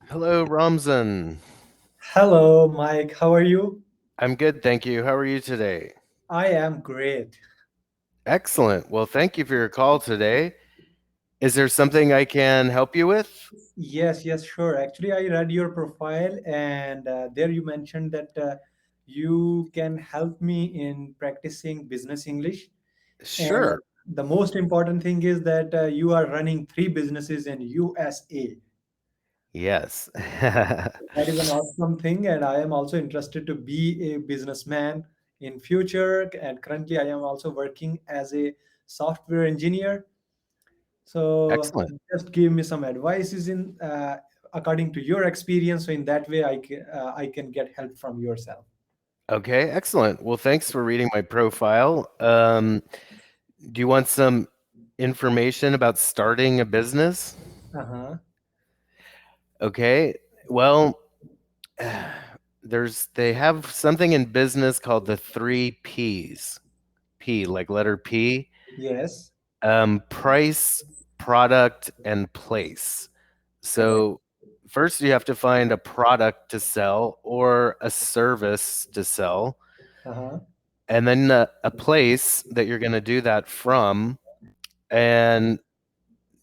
Hello, Ramzan. Hello, Mike. How are you? I'm good, thank you. How are you today? I am great. Excellent. Well, thank you for your call today. Is there something I can help you with? Yes, sure. Actually, I read your profile, and there you mentioned that you can help me in practicing business English. And Sure. the most important thing is that you are running three businesses in USA. Yes. That is an awesome thing, and I am also interested to be a businessman in future. And currently, I am also working as a software engineer. So Excellent. just give me some advices in according to your experience. So in that way, I can get help from yourself. Okay, excellent. Well, thanks for reading my profile. Do you want some information about starting a business? Uh-huh. Okay. Well, they have something in business called the three P's. P, like letter P. Yes, Price, product, and place. correct. So first you have to find a product to sell or a service to sell, Uh-huh. and then a place that you're going to do that from. And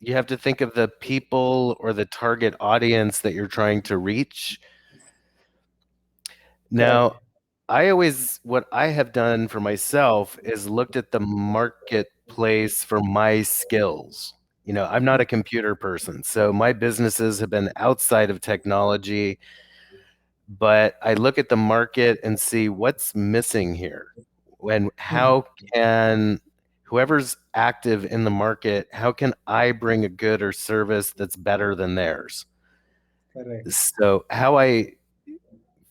you have to think of the people or the target audience that you're trying to reach. Now, Correct. what I have done for myself is looked at the marketplace for my skills. I'm not a computer person, so my businesses have been outside of technology, but I look at the market and see what's missing here. And Mhm. how can whoever's active in the market, how can I bring a good or service that's better than theirs? Correct. So, how I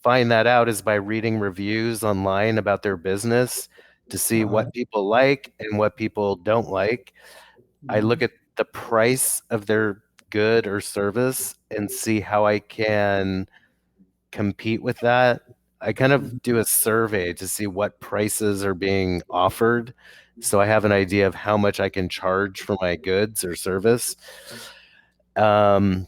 find that out is by reading reviews online about their business to see Uh-huh. what people like and what people don't like. I look Mhm. at the price of their good or service and see how I can compete with that. I kind of Mhm. do a survey to see what prices are being offered so I have an idea of how much I can charge for my goods or service. Um,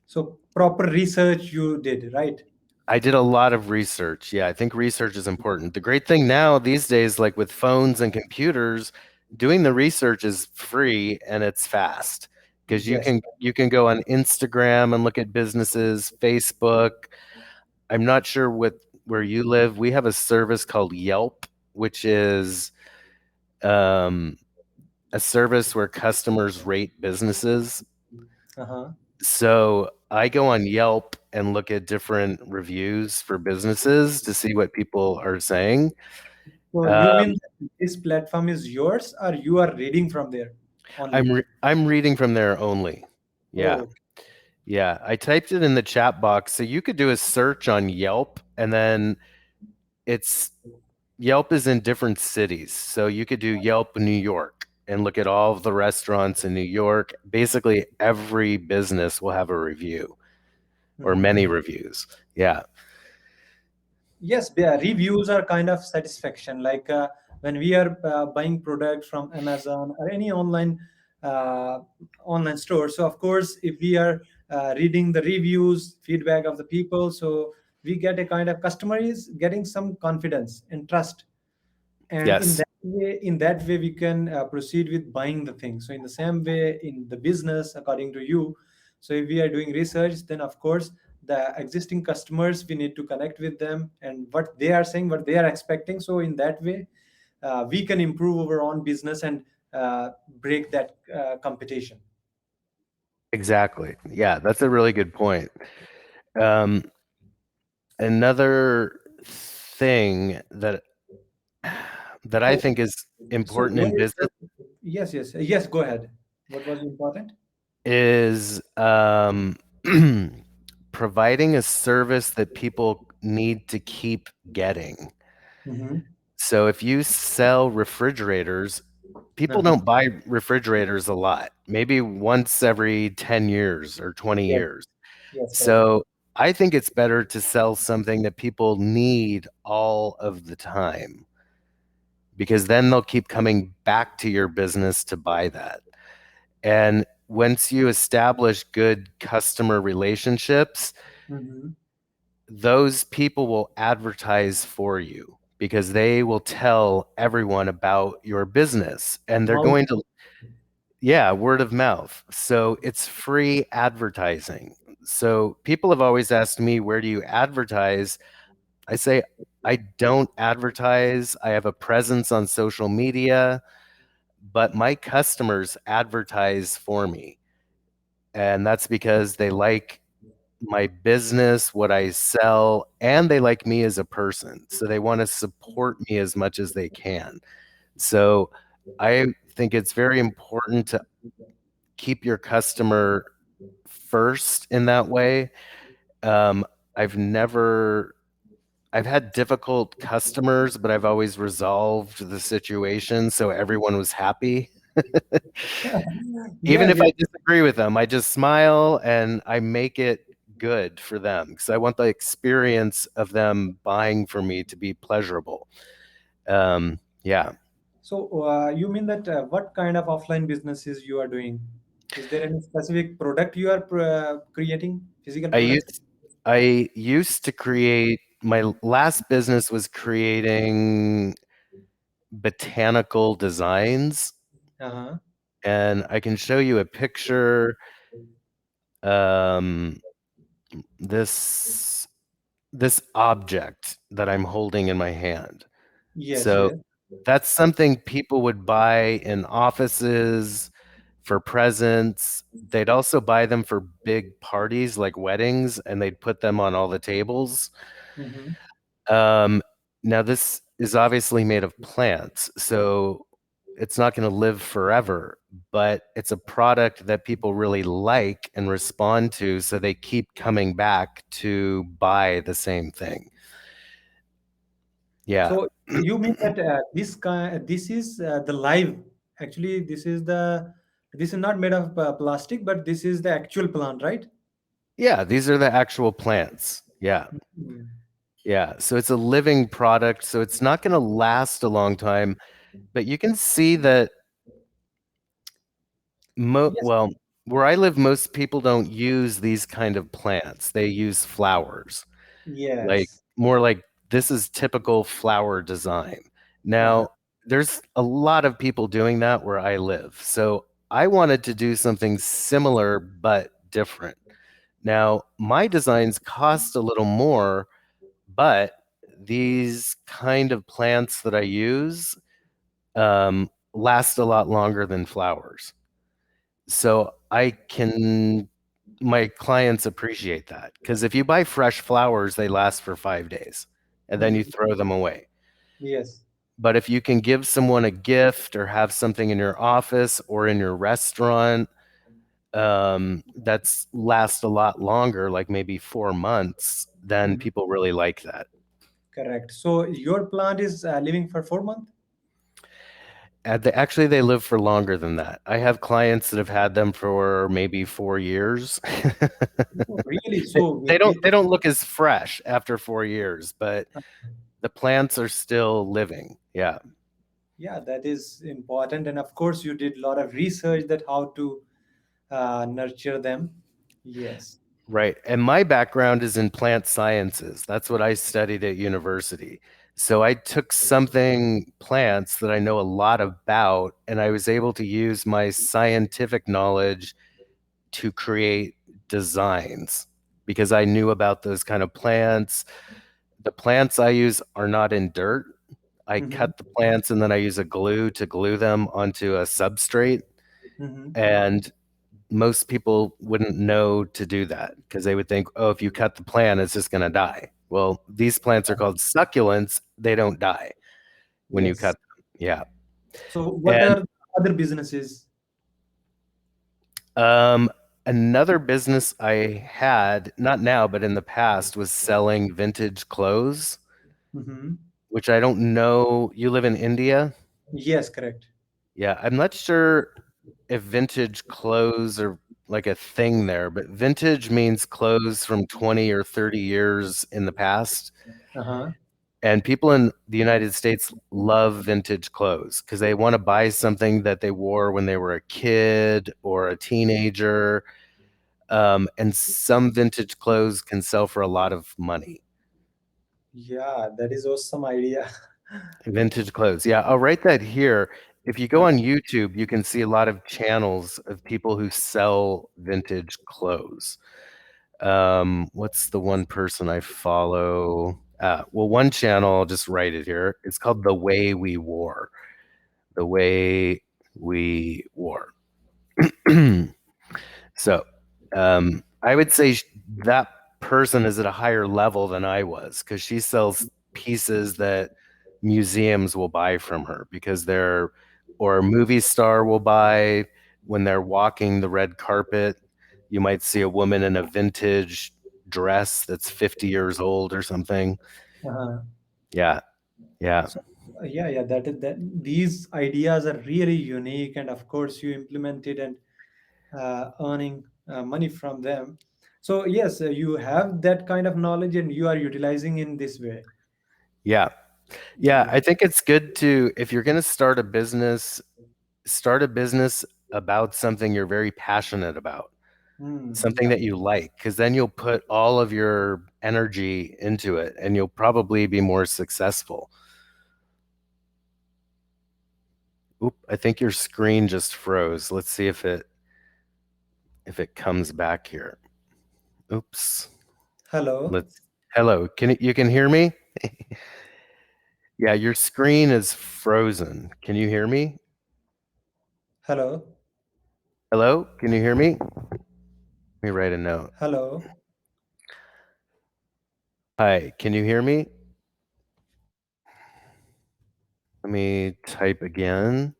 So proper research you did, right? I did a lot of research. Yeah, I think research is important. The great thing now these days, like with phones and computers, doing the research is free and it's fast because you Yes. can you can go on Instagram and look at businesses, Facebook. I'm not sure where you live. We have a service called Yelp, which is um, a service where customers rate businesses. Uh-huh. So I go on Yelp and look at different reviews for businesses to see what people are saying. So you Um, mean this platform is yours, or you are reading from there only? I'm reading from there only. Yeah, Oh, yeah. I typed it in the chat box, so you could do a search on Yelp, and then it's Yelp is in different cities. So you could do Yelp New York and look at all of the restaurants in New York. Basically, every business will have a review or many mhm. reviews. Yeah. Yes, the reviews are kind of satisfaction. Like when we are buying product from Amazon or any uh, online store. So of course, if we are reading the reviews, feedback of the people, so we get a kind of customer is getting some confidence and trust, and Yes. in that way, we can proceed with buying the thing. So in the same way, in the business, according to you, so if we are doing research, then of course the existing customers we need to connect with them and what they are saying, what they are expecting. So in that way, we can improve our own business and break that competition. Exactly. Yeah, that's a really good point. Um, Another thing that I So, think is so important what in is business yes, go ahead. What was important? is providing a service that people need to keep getting. Mm-hmm. So if you sell refrigerators, people Uh-huh. don't buy refrigerators a lot, maybe once every 10 years or 20 Yes, years. yes, correct. So I think it's better to sell something that people need all of the time because then they'll keep coming back to your business to buy that. And once you establish good customer relationships, Mm-hmm. those people will advertise for you because they will tell everyone about your business and they're Mouth. going to, yeah, word of mouth. So it's free advertising. So people have always asked me, where do you advertise? I say, I don't advertise. I have a presence on social media, but my customers advertise for me. And that's because they like my business, what I sell, and they like me as a person. So they want to support me as much as they can. So I think it's very important to keep your customer first in that way. Um, I've never, I've had difficult customers, but I've always resolved the situation so everyone was happy. Even Yeah, if yeah. I disagree with them, I just smile and I make it good for them because I want the experience of them buying from me to be pleasurable. Yeah, So you mean that what kind of offline businesses you are doing? Is there any specific product you are creating, physical I product? used I used to create my last business was creating botanical designs, Uh-huh. and I can show you a picture. Um, this this object that I'm holding in my hand. Yes, So yes. that's something people would buy in offices for presents. They'd also buy them for big parties like weddings, and they'd put them on all the tables. Mm-hmm. Um, Now, this is obviously made of plants, so it's not going to live forever, but it's a product that people really like and respond to, so they keep coming back to buy the same thing. Yeah. So you mean that this is the live. Actually, this is not made of plastic, but this is the actual plant, right? Yeah, these are the actual plants. Yeah. Mm. Yeah. So it's a living product, so it's not going to last a long time, but you can see that Yes, well, where I live, most people don't use these kind of plants. They use flowers. Like yes. more like this is typical flower design. Uh-huh. Now, there's a lot of people doing that where I live. So I wanted to do something similar but different. Now, my designs cost a little more, but these kind of plants that I use last a lot longer than flowers. So my clients appreciate that because if you buy fresh flowers, they last for 5 days and then you Mhm. throw them away. Yes. But if you can give someone a gift or have something in your office or in your restaurant, that's last a lot longer, like maybe 4 months, then Mhm. people really like that. Correct. So your plant is living for 4 months? Actually, they live for longer than that. I have clients that have had them for maybe 4 years. Oh, really? They So they don't with they don't look as fresh after 4 years, but the plants are still living. Yeah, yeah, that is important. And of course, you did a lot of research that how to nurture them. Yes. right. And my background is in plant sciences. That's what I studied at university. So I took something plants that I know a lot about, and I was able to use my scientific knowledge to create designs because I knew about those kind of plants. The plants I use are not in dirt. I Mm-hmm. cut the plants and then I use a glue to glue them onto a substrate. Mm-hmm. And most people wouldn't know to do that because they would think, oh, if you cut the plant, it's just going to die. Well, these plants are called succulents. They don't die when you Yes. cut them. Yeah. So what And are other businesses? um, another business I had, not now, but in the past, was selling vintage clothes, Mm-hmm. which I don't know. You live in India? Yes, correct. Yeah, I'm not sure if vintage clothes are like a thing there, but vintage means clothes from 20 or 30 years in the past. Uh-huh. And people in the United States love vintage clothes because they want to buy something that they wore when they were a kid or a teenager. And some vintage clothes can sell for a lot of money. Yeah, that is awesome idea. Vintage clothes. Yeah, I'll write that here. If you go on YouTube, you can see a lot of channels of people who sell vintage clothes. What's the one person I follow? Well, one channel, I'll just write it here. It's called The Way We Wore. The Way We Wore. So, I would say that person is at a higher level than I was because she sells pieces that museums will buy from her because they're, or a movie star will buy when they're walking the red carpet. You might see a woman in a vintage dress that's 50 years old or something. Uh-huh. Yeah, yeah, So yeah, that these ideas are really unique, and of course you implemented and earning money from them. So yes, you have that kind of knowledge and you are utilizing in this way. yeah. Yeah, Yeah. I think it's good to, if you're going to start a business about something you're very passionate about, something Yeah. that you like, because then you'll put all of your energy into it and you'll probably be more successful. Oop, I think your screen just froze. Let's see if it comes back here. Oops. Hello. Let's Hello. You can hear me? Yeah, your screen is frozen. Can you hear me? Hello. Hello? Can you hear me? Let me write a note. Hello. Hi, can you hear me? Let me type again.